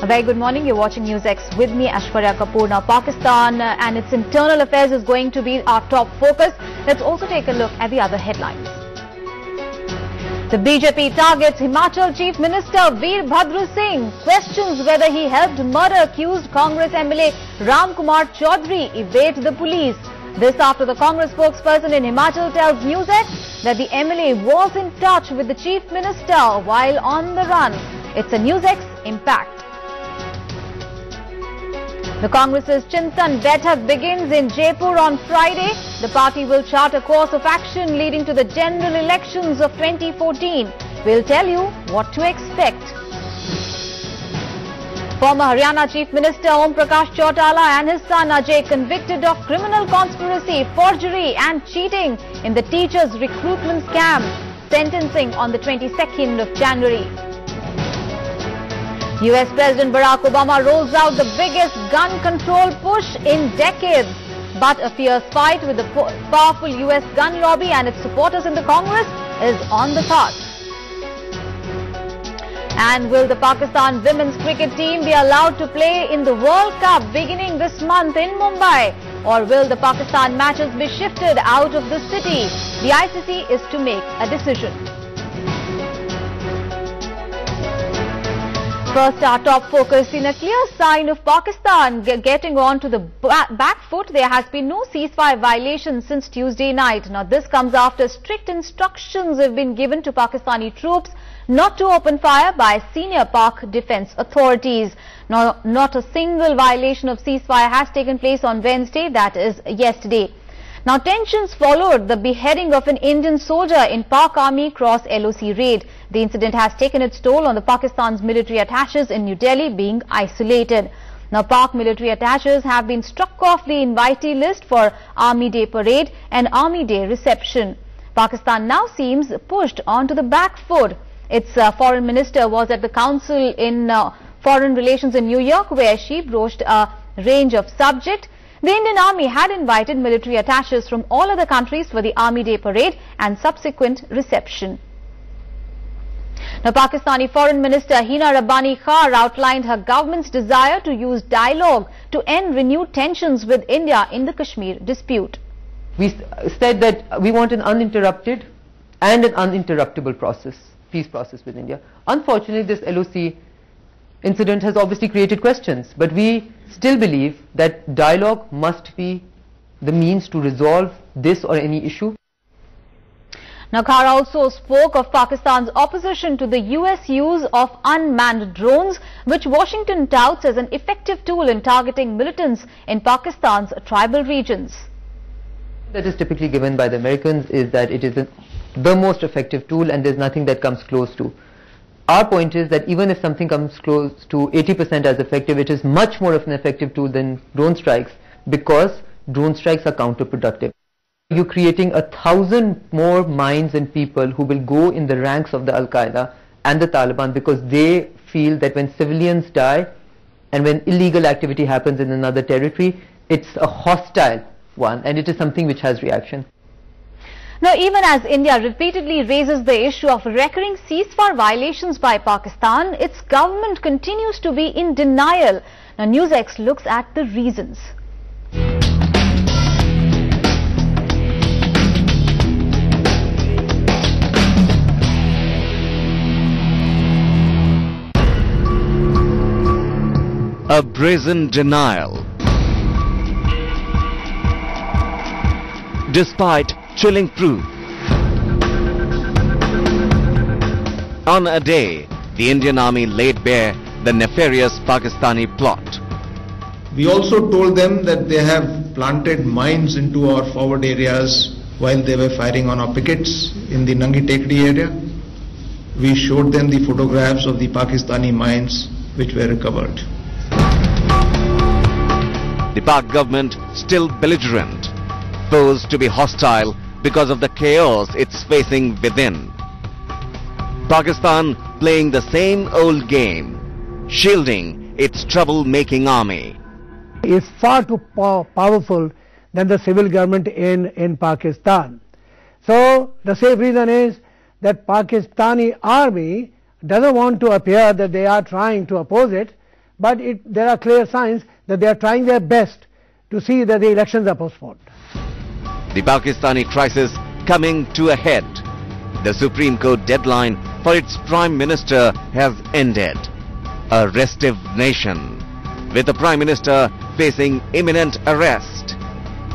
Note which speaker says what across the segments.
Speaker 1: A very good morning. You're watching News X with me, Aishwarya Kapoor. Now, Pakistan and its internal affairs is going to be our top focus. Let's also take a look at the other headlines. The BJP targets Himachal Chief Minister Veerbhadra Singh, questions whether he helped murder-accused Congress MLA Ram Kumar Chaudhary evade the police. This after the Congress spokesperson in Himachal tells News X that the MLA was in touch with the Chief Minister while on the run. It's a News X impact. The Congress's Chintan Baitak begins in Jaipur on Friday. The party will chart a course of action leading to the general elections of 2014. We'll tell you what to expect. Former Haryana Chief Minister Om Prakash Chautala and his son Ajay convicted of criminal conspiracy, forgery and cheating in the teachers' recruitment scam. Sentencing on the 22nd of January. US President Barack Obama rolls out the biggest gun control push in decades. But a fierce fight with the powerful US gun lobby and its supporters in the Congress is on the cards. And will the Pakistan women's cricket team be allowed to play in the World Cup beginning this month in Mumbai? Or will the Pakistan matches be shifted out of the city? The ICC is to make a decision. First, our top focus. In a clear sign of Pakistan getting on to the back foot, there has been no ceasefire violation since Tuesday night. Now, this comes after strict instructions have been given to Pakistani troops not to open fire by senior Pak defence authorities. Now, not a single violation of ceasefire has taken place on Wednesday, that is yesterday. Now, tensions followed the beheading of an Indian soldier in Pak Army Cross LOC raid. The incident has taken its toll on the Pakistan's military attaches in New Delhi being isolated. Now, Pak military attaches have been struck off the invitee list for Army Day parade and Army Day reception. Pakistan now seems pushed onto the back foot. Its foreign minister was at the Council in Foreign Relations in New York, where she broached a range of subjects. The Indian Army had invited military attaches from all other countries for the Army Day parade and subsequent reception. Now, Pakistani Foreign Minister Hina Rabbani Khar outlined her government's desire to use dialogue to end renewed tensions with India in the Kashmir dispute.
Speaker 2: We said that we want an uninterrupted and an uninterruptible peace process with India. Unfortunately, this LOC incident has obviously created questions, but we still believe that dialogue must be the means to resolve this or any issue.
Speaker 1: Now, Khar also spoke of Pakistan's opposition to the US use of unmanned drones, which Washington touts as an effective tool in targeting militants in Pakistan's tribal regions.
Speaker 2: That is typically given by the Americans is that it is the most effective tool and there's nothing that comes close to. Our point is that even if something comes close to 80% as effective, it is much more of an effective tool than drone strikes because drone strikes are counterproductive. You're creating 1,000 more minds and people who will go in the ranks of the Al-Qaeda and the Taliban because they feel that when civilians die and when illegal activity happens in another territory, it's a hostile one and it is something which has reaction.
Speaker 1: Now, even as India repeatedly raises the issue of recurring ceasefire violations by Pakistan, its government continues to be in denial. Now, NewsX looks at the reasons.
Speaker 3: A brazen denial. Despite chilling proof. On a day, the Indian Army laid bare the nefarious Pakistani plot.
Speaker 4: We also told them that they have planted mines into our forward areas while they were firing on our pickets in the Nangi Tekdi area. We showed them the photographs of the Pakistani mines which were recovered.
Speaker 3: The Pak government still belligerent, posed to be hostile because of the chaos it's facing within. Pakistan playing the same old game, shielding its trouble-making army.
Speaker 5: Is far too powerful than the civil government in Pakistan. So the same reason is that Pakistani army doesn't want to appear that they are trying to oppose it, but there are clear signs that they are trying their best to see that the elections are postponed.
Speaker 3: The Pakistani crisis coming to a head. The Supreme Court deadline for its Prime Minister has ended. A restive nation, with the Prime Minister facing imminent arrest,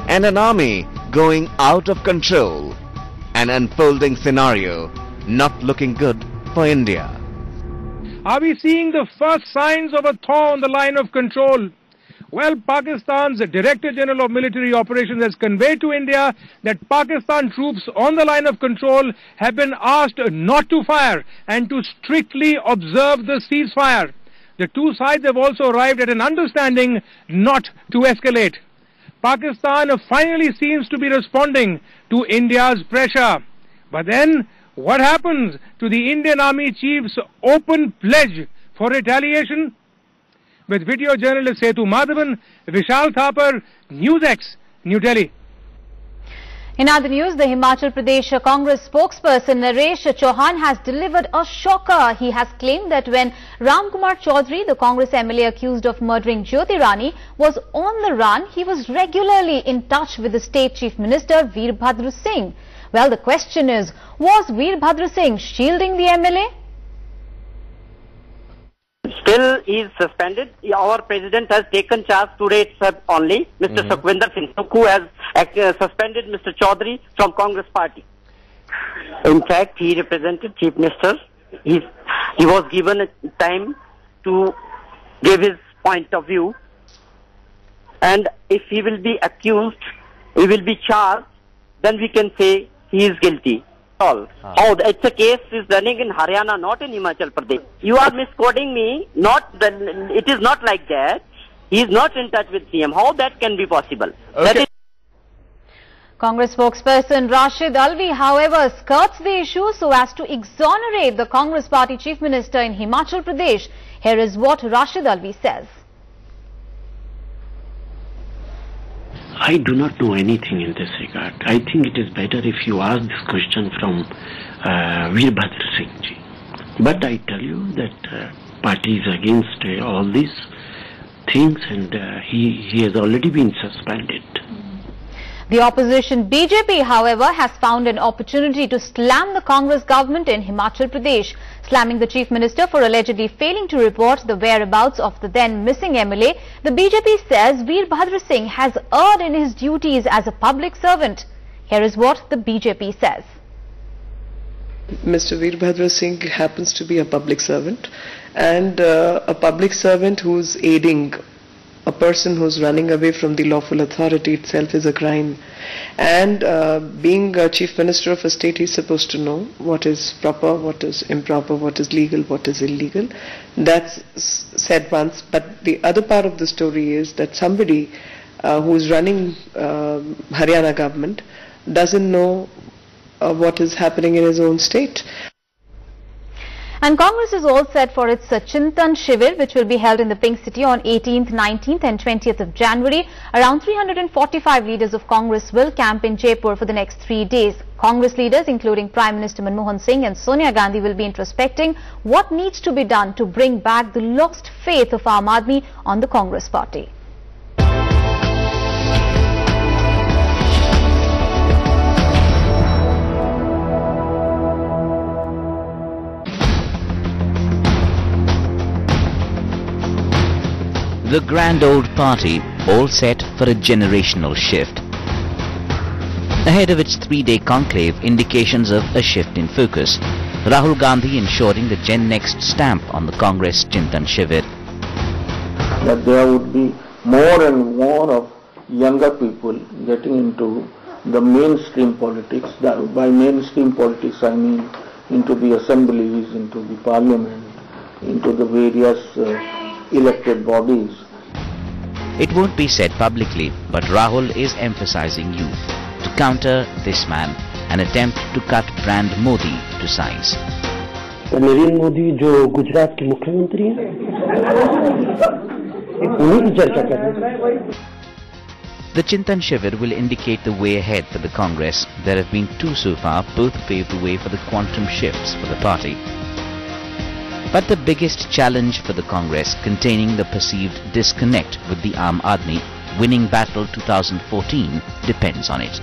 Speaker 3: and an army going out of control. An unfolding scenario not looking good for India.
Speaker 6: Are we seeing the first signs of a thaw on the line of control? Well, Pakistan's Director General of Military Operations has conveyed to India that Pakistan troops on the line of control have been asked not to fire and to strictly observe the ceasefire. The two sides have also arrived at an understanding not to escalate. Pakistan finally seems to be responding to India's pressure. But then, what happens to the Indian Army Chief's open pledge for retaliation? With video journalist Setu Madhavan, Vishal Thapar, NewsX, New Delhi.
Speaker 1: In other news, the Himachal Pradesh Congress spokesperson Naresh Chauhan has delivered a shocker. He has claimed that when Ram Kumar Chaudhary, the Congress MLA accused of murdering Jyoti Rani, was on the run, he was regularly in touch with the State Chief Minister Veerbhadra Singh. Well, the question is, was Veerbhadra Singh shielding the MLA?
Speaker 7: Still, he is suspended. Our president has taken charge today itself only. Mr. Sukhwinder Singh Sukhu has suspended Mr. Chaudhary from Congress party. In fact, he represented Chief Minister. He was given a time to give his point of view. And if he will be accused, he will be charged, then we can say he is guilty. Oh, it's a case is running in Haryana, not in Himachal Pradesh. You are misquoting me. It is not like that. He is not in touch with CM. How that can be possible?
Speaker 3: Okay.
Speaker 1: Congress spokesperson Rashid Alvi, however, skirts the issue so as to exonerate the Congress Party Chief Minister in Himachal Pradesh. Here is what Rashid Alvi says.
Speaker 8: I do not know anything in this regard. I think it is better if you ask this question from Veerbhadra Singh ji. But I tell you that party is against all these things, and he has already been suspended.
Speaker 1: The opposition BJP, however, has found an opportunity to slam the Congress government in Himachal Pradesh, slamming the Chief Minister for allegedly failing to report the whereabouts of the then missing MLA. The BJP says Veerbhadra Singh has erred in his duties as a public servant. Here is what the BJP says.
Speaker 9: Mr. Veerbhadra Singh happens to be a public servant, and a public servant who's aiding a person who's running away from the lawful authority itself is a crime. And being a Chief Minister of a state, he's supposed to know what is proper, what is improper, what is legal, what is illegal. That's said once. But the other part of the story is that somebody who's running Haryana government doesn't know what is happening in his own state.
Speaker 1: And Congress is all set for its Chintan Shivir, which will be held in the Pink City on 18th, 19th and 20th of January. Around 345 leaders of Congress will camp in Jaipur for the next 3 days. Congress leaders, including Prime Minister Manmohan Singh and Sonia Gandhi, will be introspecting what needs to be done to bring back the lost faith of Aam Aadmi on the Congress party.
Speaker 10: The grand old party all set for a generational shift. Ahead of its 3-day conclave, indications of a shift in focus. Rahul Gandhi ensuring the Gen Next stamp on the Congress Chintan Shivir.
Speaker 11: That there would be more and more of younger people getting into the mainstream politics. By mainstream politics I mean into the assemblies, into the parliament, into the various elected bodies.
Speaker 10: It won't be said publicly, but Rahul is emphasizing youth. To counter this man, an attempt to cut brand Modi to size.
Speaker 11: Narendra Modi जो गुजरात के मुख्यमंत्री हैं, उन्हीं की चर्चा कर रहे हैं.
Speaker 10: The Chintan Shivir will indicate the way ahead for the Congress. There have been two so far, both paved the way for the quantum shifts for the party. But the biggest challenge for the Congress, containing the perceived disconnect with the Aam Aadmi winning battle 2014, depends on it.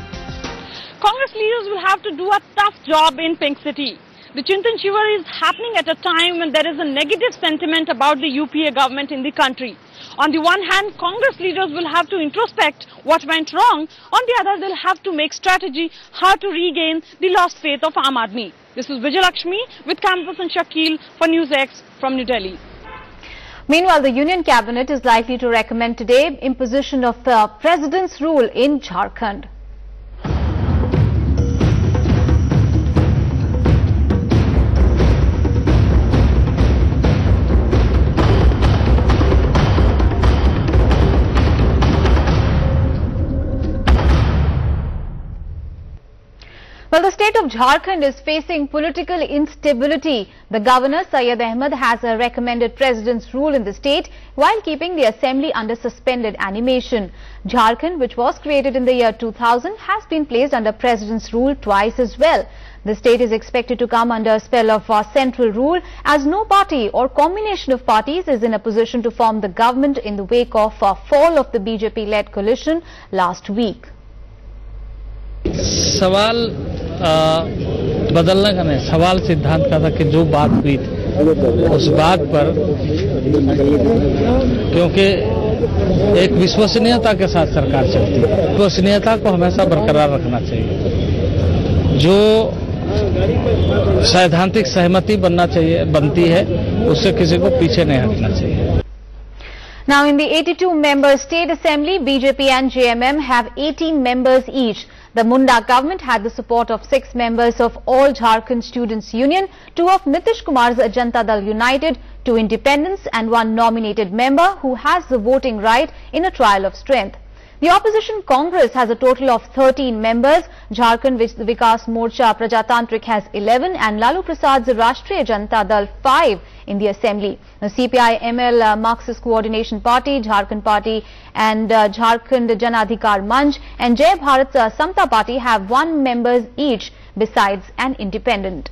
Speaker 12: Congress leaders will have to do a tough job in Pink City. The Chintan Shivir is happening at a time when there is a negative sentiment about the UPA government in the country. On the one hand, Congress leaders will have to introspect what went wrong. On the other, they'll have to make strategy how to regain the lost faith of Aam Aadmi. This is Vijay Lakshmi with Campus and Shakil for News X from New Delhi.
Speaker 1: Meanwhile, the Union Cabinet is likely to recommend today imposition of the President's rule in Jharkhand. Well, the state of Jharkhand is facing political instability. The governor, Syed Ahmed, has recommended President's rule in the state while keeping the assembly under suspended animation. Jharkhand, which was created in the year 2000, has been placed under President's rule twice as well. The state is expected to come under a spell of central rule as no party or combination of parties is in a position to form the government in the wake of fall of the BJP-led coalition last week.
Speaker 13: सवाल बदलने का नहीं, सवाल सिद्धांत का था कि जो बात हुई थी उस बात पर, क्योंकि एक विश्वसनीयता के साथ सरकार चलती है, विश्वसनीयता को हमेशा बरकरार रखना चाहिए। जो सैद्धांतिक सहमति बनती है उससे किसी को पीछे नहीं हटना चाहिए।
Speaker 1: Now, in the 82-member state assembly, BJP and JMM have 18 members each. The Munda government had the support of 6 members of All Jharkhand Students Union, 2 of Nitish Kumar's Janta Dal United, 2 independents and 1 nominated member who has the voting right in a trial of strength. The opposition Congress has a total of 13 members. Jharkhand Vikas Morcha Prajatantrik has 11 and Lalu Prasad's Rashtriya Janata Dal 5 in the assembly. The CPI-ML Marxist Coordination Party, Jharkhand Party and Jharkhand Janadhikar Manch and Jai Bharat's Samta Party have 1 members each besides an independent.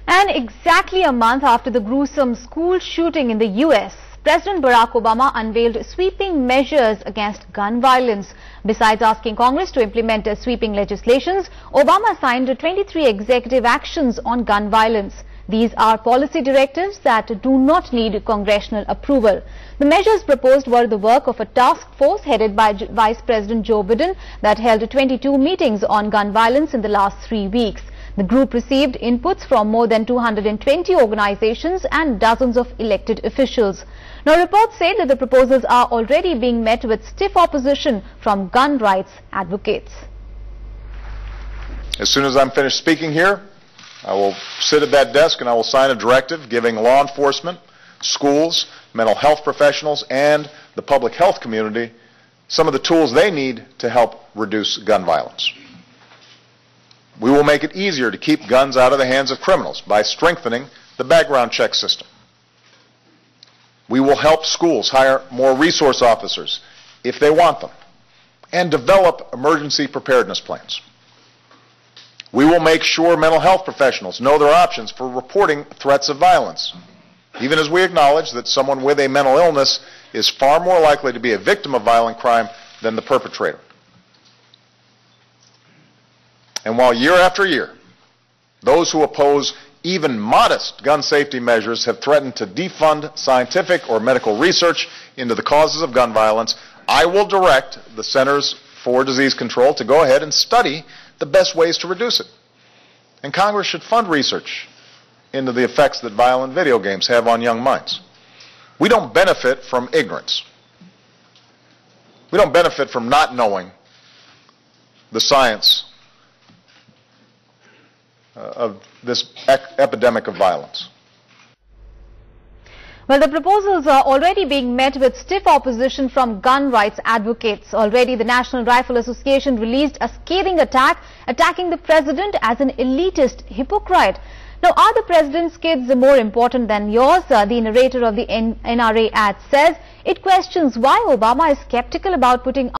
Speaker 1: And exactly a month after the gruesome school shooting in the US, President Barack Obama unveiled sweeping measures against gun violence. Besides asking Congress to implement sweeping legislations, Obama signed 23 executive actions on gun violence. These are policy directives that do not need congressional approval. The measures proposed were the work of a task force headed by Vice President Joe Biden that held 22 meetings on gun violence in the last 3 weeks. The group received inputs from more than 220 organizations and dozens of elected officials. Now, reports say that the proposals are already being met with stiff opposition from gun rights advocates.
Speaker 14: As soon as I'm finished speaking here, I will sit at that desk and I will sign a directive giving law enforcement, schools, mental health professionals, and the public health community some of the tools they need to help reduce gun violence. We will make it easier to keep guns out of the hands of criminals by strengthening the background check system. We will help schools hire more resource officers if they want them and develop emergency preparedness plans. We will make sure mental health professionals know their options for reporting threats of violence, even as we acknowledge that someone with a mental illness is far more likely to be a victim of violent crime than the perpetrator. And while year after year, those who oppose even modest gun safety measures have threatened to defund scientific or medical research into the causes of gun violence, I will direct the Centers for Disease Control to go ahead and study the best ways to reduce it. And Congress should fund research into the effects that violent video games have on young minds. We don't benefit from ignorance. We don't benefit from not knowing the science of this epidemic of violence.
Speaker 1: Well, the proposals are already being met with stiff opposition from gun rights advocates. Already, the National Rifle Association released a scathing attack, attacking the president as an elitist hypocrite. Now, are the president's kids more important than yours? The narrator of the NRA ad says it questions why Obama is skeptical about putting